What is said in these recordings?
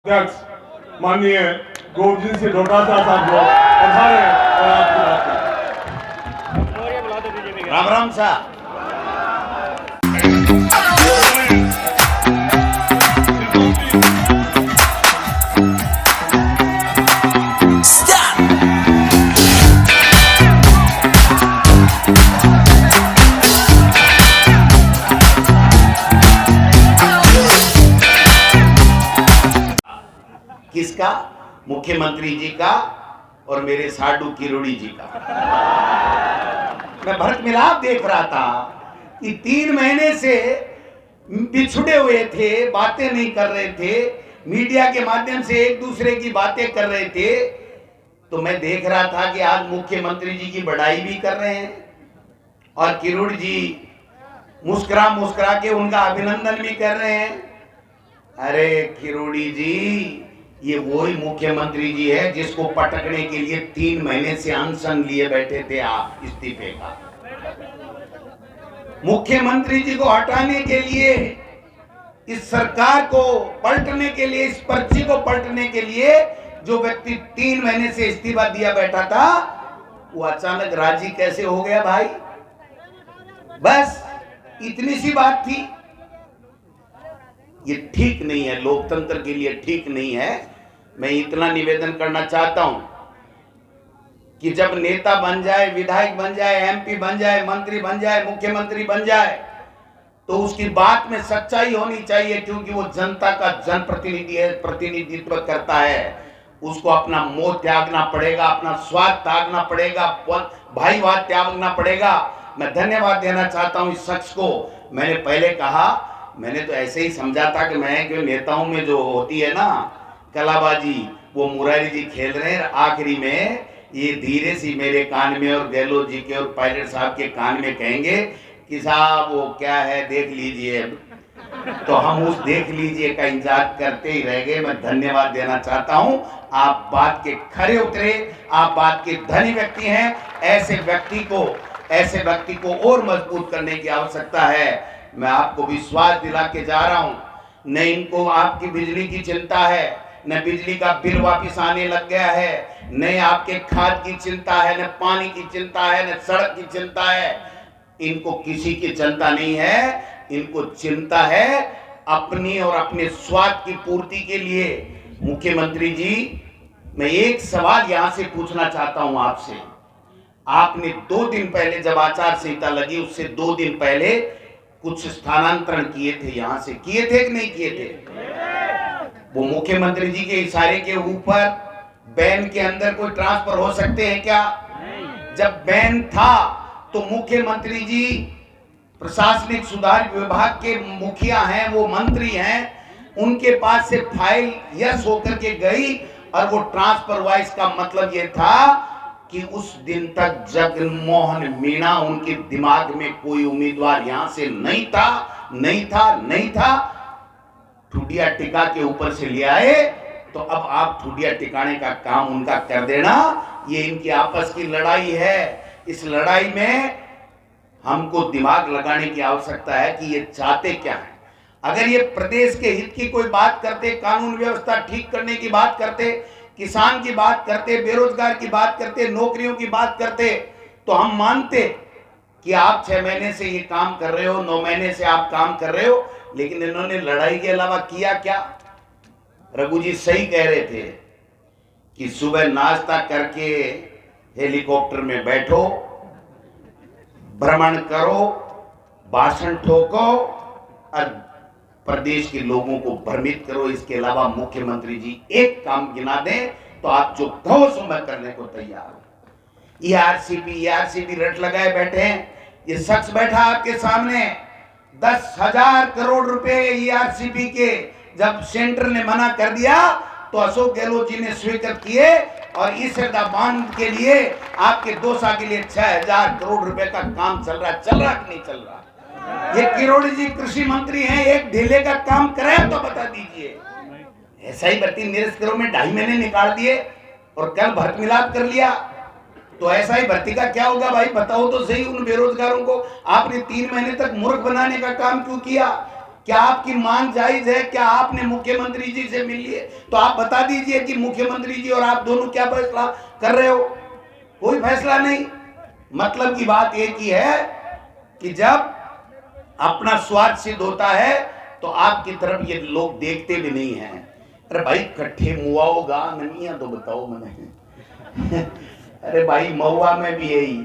अध्यक्ष माननीय गोविंद सिंह डोटासरा साहब को पधारे और आपकी बात राम राम साहब। किसका? मुख्यमंत्री जी का और मेरे साडू किरोड़ी जी का। मैं भरत मिलाप देख रहा था कि 3 महीने से बिछुड़े हुए थे, बातें नहीं कर रहे थे, मीडिया के माध्यम से एक दूसरे की बातें कर रहे थे। तो मैं देख रहा था कि आज मुख्यमंत्री जी की बड़ाई भी कर रहे हैं और किरोड़ी जी मुस्कुरा मुस्कुरा के उनका अभिनंदन भी कर रहे हैं। अरे किरोड़ी जी, ये वही मुख्यमंत्री जी है जिसको पटकने के लिए 3 महीने से अनशन लिए बैठे थे आप इस्तीफे का। मुख्यमंत्री जी को हटाने के लिए, इस सरकार को पलटने के लिए, इस पर्ची को पलटने के लिए जो व्यक्ति 3 महीने से इस्तीफा दिया बैठा था, वो अचानक राजी कैसे हो गया भाई? बस इतनी सी बात थी। ये ठीक नहीं है, लोकतंत्र के लिए ठीक नहीं है। मैं इतना निवेदन करना चाहता हूं कि जब नेता बन जाए, विधायक बन जाए, एमपी बन जाए, मंत्री बन जाए, मुख्यमंत्री बन जाए, तो उसकी बात में सच्चाई होनी चाहिए, क्योंकि वो जनता का जनप्रतिनिधि है, प्रतिनिधित्व करता है। उसको अपना मोह त्यागना पड़ेगा, अपना स्वार्थ त्यागना पड़ेगा, भाईवाद त्यागना पड़ेगा। मैं धन्यवाद देना चाहता हूं इस शख्स को। मैंने पहले कहा, मैंने तो ऐसे ही समझा था कि मैं जो नेताओं में जो होती है ना कलाबाजी, वो मुरारी जी खेल रहे हैं। आखिरी में ये धीरे से मेरे कान में और गहलोत जी के और पायलट साहब के कान में कहेंगे कि साहब वो क्या है देख लीजिए, तो हम उस देख लीजिए का इंतजार करते ही रह गए। मैं धन्यवाद देना चाहता हूं, आप बात के खरे उतरे, आप बात के धनी व्यक्ति हैं। ऐसे व्यक्ति को और मजबूत करने की आवश्यकता है। मैं आपको विश्वास दिला के जा रहा हूं, न इनको आपकी बिजली की चिंता है, न बिजली का बिल वापस आने लग गया है, न आपके खाद की चिंता है, न पानी की चिंता है, न सड़क की चिंता है। इनको किसी की चिंता नहीं है। इनको चिंता है अपनी और अपने स्वार्थ की पूर्ति के लिए। मुख्यमंत्री जी, मैं एक सवाल यहां से पूछना चाहता हूं आपसे। आपने 2 दिन पहले जब आचार संहिता लगी, उससे 2 दिन पहले कुछ स्थानांतरण किए थे, यहां से किए थे कि नहीं किए थे? वो मुख्यमंत्री जी के इशारे के ऊपर बैन के अंदर कोई ट्रांसफर हो सकते हैं क्या? जब बैन था तो मुख्यमंत्री जी प्रशासनिक सुधार विभाग के मुखिया हैं, वो मंत्री हैं, उनके पास से फाइल यस होकर के गई और वो ट्रांसफर हुआ। इसका मतलब ये था कि उस दिन तक जगनमोहन मीणा उनके दिमाग में कोई उम्मीदवार यहां से नहीं था। ठुडिया टिका के ऊपर से ले आए, तो अब आप ठुडिया टिकाने का काम उनका कर देना। ये इनकी आपस की लड़ाई है। इस लड़ाई में हमको दिमाग लगाने की आवश्यकता है कि ये चाहते क्या है। अगर ये प्रदेश के हित की कोई बात करते, कानून व्यवस्था ठीक करने की बात करते, किसान की बात करते, बेरोजगार की बात करते, नौकरियों की बात करते, तो हम मानते कि आप 6 महीने से ये काम कर रहे हो, 9 महीने से आप काम कर रहे हो। लेकिन इन्होंने लड़ाई के अलावा किया क्या? रघु जी सही कह रहे थे कि सुबह नाश्ता करके हेलीकॉप्टर में बैठो, भ्रमण करो, भाषण ठोको और प्रदेश के लोगों को भ्रमित करो। इसके अलावा मुख्यमंत्री जी एक काम गिना दें तो आप जो कहो सो मैं करने को तैयार हूं। ईआरसीपी रट लगाए बैठे हैं। ये शख्स बैठा आपके सामने, 10,000 करोड़ रुपए ईआरसीपी के जब सेंटर ने मना कर दिया तो अशोक गहलोत जी ने स्वीकार किए और इस बांध के लिए आपके दोसा के लिए 6,000 करोड़ रुपए का काम चल रहा कि नहीं चल रहा? ये किरोड़ी जी कृषि मंत्री हैं, एक ढीले का काम करे तो बता दीजिए। ऐसा ही भर्ती निरस्त करो में 2.5 महीने निकाल दिए और कल भर्त मिलाप कर लिया। तो ऐसा ही भर्ती का क्या होगा भाई? बताओ तो सही। उन बेरोजगारों को आपने 3 महीने तक मूर्ख बनाने का काम क्यों किया? क्या आपकी मांग जायज है? क्या आपने मुख्यमंत्री जी से मिल लिए? तो आप बता दीजिए कि मुख्यमंत्री जी और आप दोनों क्या फैसला कर रहे हो। कोई फैसला नहीं। मतलब की बात एक ही है कि जब अपना स्वार्थ सिद्ध होता है तो आपकी तरफ ये लोग देखते भी नहीं हैं। अरे भाई कट्ठे मुआओगा नहीं है तो बताओ मैंने अरे भाई महुआ में भी यही,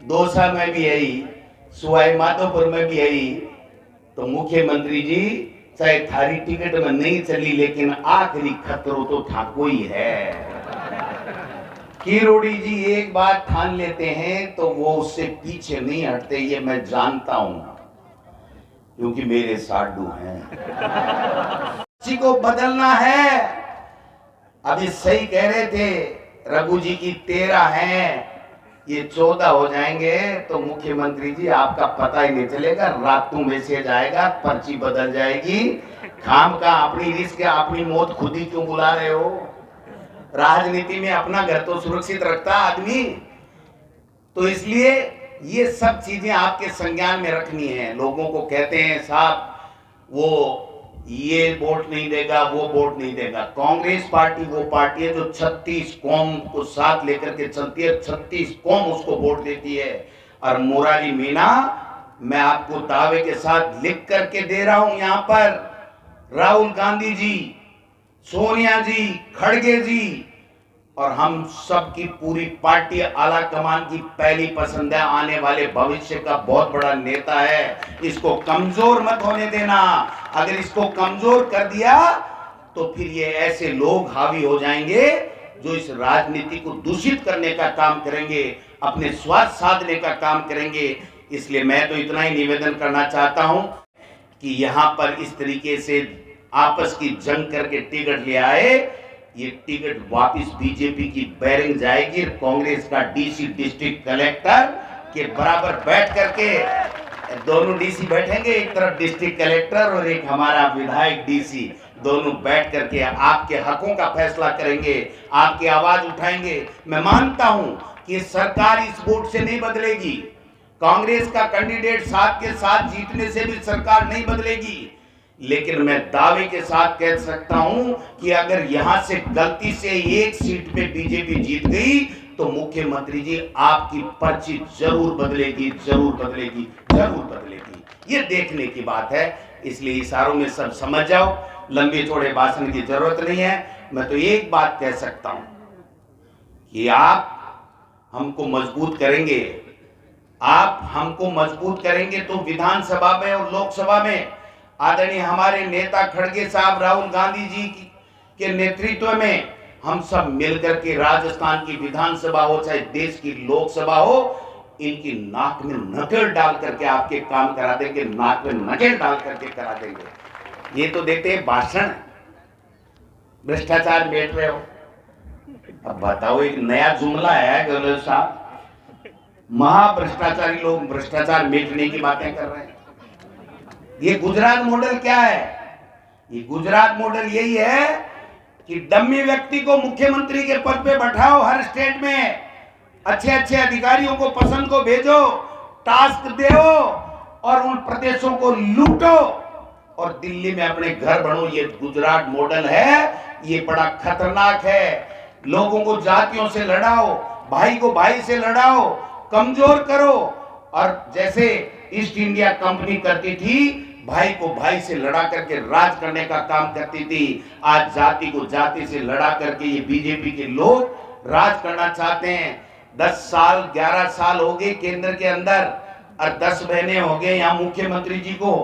दौसा में भी यही, सवाई माधोपुर में भी यही। तो मुख्यमंत्री जी चाहे थारी टिकट में नहीं चली लेकिन आखिरी खतरो तो ठाको ही है। किरोड़ी जी एक बात ठान लेते हैं तो वो उससे पीछे नहीं हटते, ये मैं जानता हूं क्योंकि मेरे साडू हैं। किसी को बदलना है। अभी सही कह रहे थे रघु जी की 13 हैं, ये 14 हो जाएंगे तो मुख्यमंत्री जी आपका पता ही नहीं चलेगा। रातों में से जाएगा, पर्ची बदल जाएगी। खाम का अपनी रिस्क, अपनी मौत खुद ही क्यों बुला रहे हो? राजनीति में अपना घर तो सुरक्षित रखता आदमी। तो इसलिए ये सब चीजें आपके संज्ञान में रखनी है। लोगों को कहते हैं साहब वो ये वोट नहीं देगा, वो वोट नहीं देगा। कांग्रेस पार्टी वो पार्टी है जो 36 कौम को साथ लेकर के चलती है, 36 कौम उसको वोट देती है। और मुरारी मीना, मैं आपको दावे के साथ लिख करके दे रहा हूं यहां पर, राहुल गांधी जी, सोनिया जी, खड़गे जी और हम सब की पूरी पार्टी आला कमान की पहली पसंद है। आने वाले भविष्य का बहुत बड़ा नेता है, इसको कमजोर मत होने देना। अगर इसको कमजोर कर दिया तो फिर ये ऐसे लोग हावी हो जाएंगे जो इस राजनीति को दूषित करने का काम करेंगे, अपने स्वार्थ साधने का काम करेंगे। इसलिए मैं तो इतना ही निवेदन करना चाहता हूं कि यहां पर इस तरीके से आपस की जंग करके टिकट ले आए, ये टिकट वापस बीजेपी की बैरिंग जाएगी। कांग्रेस का डीसी डिस्ट्रिक्ट कलेक्टर के बराबर बैठ करके, दोनों डीसी बैठेंगे, एक तरफ डिस्ट्रिक्ट कलेक्टर और एक हमारा विधायक डीसी, दोनों बैठ करके आपके हकों का फैसला करेंगे, आपकी आवाज उठाएंगे। मैं मानता हूं कि सरकार इस वोट से नहीं बदलेगी, कांग्रेस का कैंडिडेट साथ के साथ जीतने से भी सरकार नहीं बदलेगी। लेकिन मैं दावे के साथ कह सकता हूं कि अगर यहां से गलती से एक सीट पे बीजेपी जीत गई तो मुख्यमंत्री जी आपकी पर्ची जरूर बदलेगी, जरूर बदलेगी, जरूर बदलेगी। ये देखने की बात है। इसलिए इशारों में सब समझ जाओ, लंबे चौड़े भाषण की जरूरत नहीं है। मैं तो एक बात कह सकता हूं कि आप हमको मजबूत करेंगे, आप हमको मजबूत करेंगे तो विधानसभा में और लोकसभा में आदरणीय हमारे नेता खड़गे साहब राहुल गांधी जी के नेतृत्व में हम सब मिलकर के राजस्थान की विधानसभा हो चाहे देश की लोकसभा हो, इनकी नाक में नकेल डाल करके आपके काम करा देंगे, नाक में नकेल डाल करके करा देंगे। ये तो देते हैं भाषण, भ्रष्टाचार बैठ रहे हो। अब बताओ, एक नया जुमला है गहलोत साहब, महाभ्रष्टाचारी लोग भ्रष्टाचार मिटने की बातें कर रहे हैं। ये गुजरात मॉडल क्या है? ये गुजरात मॉडल यही है कि डम्मी व्यक्ति को मुख्यमंत्री के पद पे बैठाओ, हर स्टेट में अच्छे अच्छे अधिकारियों को पसंद को भेजो, टास्क दो और उन प्रदेशों को लूटो और दिल्ली में अपने घर बनो। ये गुजरात मॉडल है, ये बड़ा खतरनाक है। लोगों को जातियों से लड़ाओ, भाई को भाई से लड़ाओ, कमजोर करो। और जैसे ईस्ट इंडिया कंपनी करती थी, भाई को भाई से लड़ा करके राज करने का काम करती थी, आज जाति को जाति से लड़ा करके ये बीजेपी के लोग राज करना चाहते हैं। 10 साल 11 साल हो गए केंद्र के अंदर और 10 महीने हो गए यहाँ मुख्यमंत्री जी को।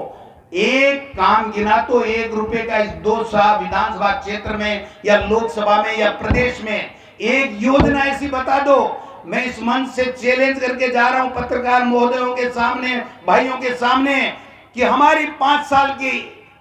एक काम गिना तो 1 रुपए का इस 2 विधानसभा क्षेत्र में या लोकसभा में या प्रदेश में एक योजना ऐसी बता दो। मैं इस मंच से चैलेंज करके जा रहा हूं पत्रकार महोदयों के सामने, भाइयों के सामने, कि हमारी 5 साल की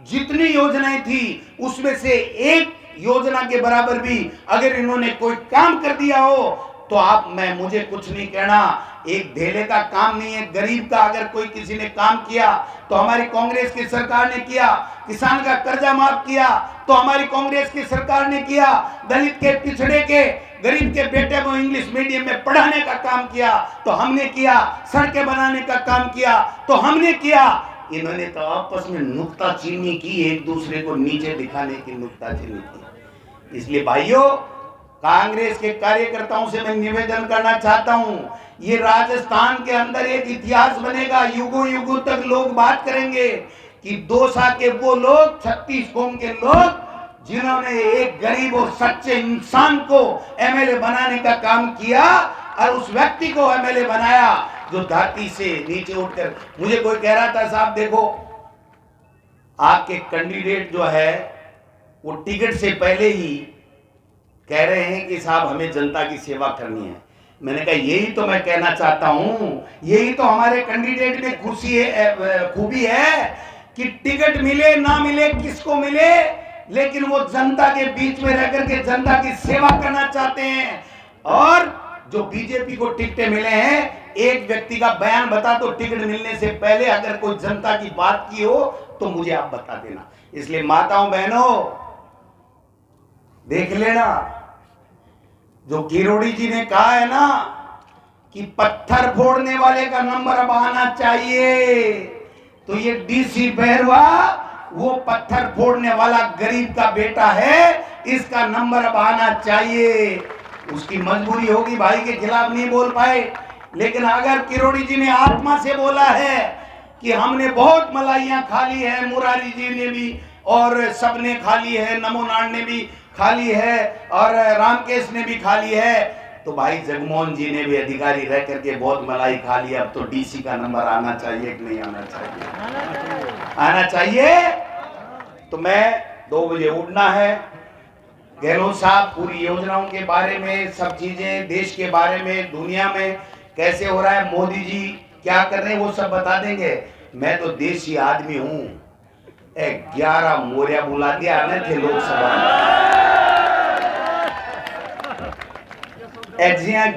जितनी योजनाएं थी उसमें से एक योजना के बराबर भी अगर इन्होंने कोई काम कर दिया हो तो आप, मैं मुझे कुछ नहीं कहना, एक धेले का काम नहीं है। गरीब का अगर कोई किसी ने काम किया तो हमारी कांग्रेस की सरकार ने किया, किसान का कर्जा माफ किया तो हमारी कांग्रेस की सरकार ने किया, दलित के, पिछड़े के, गरीब के बेटे को इंग्लिश मीडियम में पढ़ाने का काम किया तो हमने किया, सड़कें बनाने का काम किया तो हमने किया। इन्होंने तो आपस में नुक्ताचीनी की, एक दूसरे को नीचे दिखाने की नुक्ताचीनी की। इसलिए भाइयों, कांग्रेस के कार्यकर्ताओं से मैं निवेदन करना चाहता हूं, ये राजस्थान के अंदर एक इतिहास बनेगा। युगों युगों तक लोग बात करेंगे कि दौसा के वो लोग, 36 कौम के लोग, जिन्होंने एक गरीब और सच्चे इंसान को एमएलए बनाने का काम किया और उस व्यक्ति को एमएलए बनाया जो धरती से नीचे उठकर। मुझे कोई कह रहा था, साहब देखो आपके कैंडिडेट जो है वो टिकट से पहले ही कह रहे हैं कि साहब हमें जनता की सेवा करनी है। मैंने कहा यही तो मैं कहना चाहता हूं, यही तो हमारे कैंडिडेट में खूबी है कि टिकट मिले ना मिले, किसको मिले, लेकिन वो जनता के बीच में रह करके जनता की सेवा करना चाहते हैं। और जो बीजेपी को टिकटें मिले हैं, एक व्यक्ति का बयान बता दो टिकट मिलने से पहले, अगर कोई जनता की बात की हो तो मुझे आप बता देना। इसलिए माताओं बहनों देख लेना, जो किरोड़ी जी ने कहा है ना कि पत्थर फोड़ने वाले का नंबर अब आना चाहिए, तो ये डीसी बैरवा वो पत्थर फोड़ने वाला गरीब का बेटा है, इसका नंबर अब आना चाहिए। उसकी मजबूरी होगी, भाई के खिलाफ नहीं बोल पाए, लेकिन अगर किरोड़ी जी ने आत्मा से बोला है कि हमने बहुत मलाइयां खा ली है, मुरारी जी ने भी और सबने खा ली है, नमो नारायण ने भी खा ली है और रामकेश ने भी खा ली है, तो भाई जगमोहन जी ने भी अधिकारी रह करके बहुत मलाई खा ली। अब तो डीसी का नंबर आना चाहिए कि नहीं आना चाहिए? आना चाहिए। तो मैं 2 बजे उठना है। गहलोत साहब पूरी योजनाओं के बारे में, सब चीजें देश के बारे में, दुनिया में कैसे हो रहा है, मोदी जी क्या कर रहे हैं, वो सब बता देंगे। मैं तो देशी आदमी हूं। 11 मोरिया बुला दिया आने थे लोकसभा में,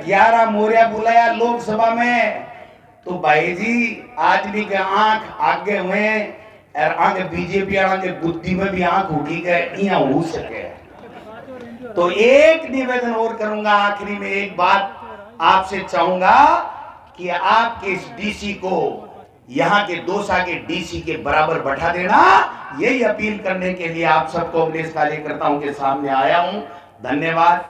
11 मोरिया बुलाया लोकसभा में, तो भाई जी आदमी के आंख आगे हुए और आगे बीजेपी के बुद्धि में भी आंख उठी गए, यहाँ हो सके। तो एक निवेदन और करूंगा, आखिरी में एक बात आपसे चाहूंगा कि आपके इस डीसी को यहाँ के दौसा के डीसी के बराबर बैठा देना। यही अपील करने के लिए आप सब कांग्रेस कार्यकर्ताओं के सामने आया हूं। धन्यवाद।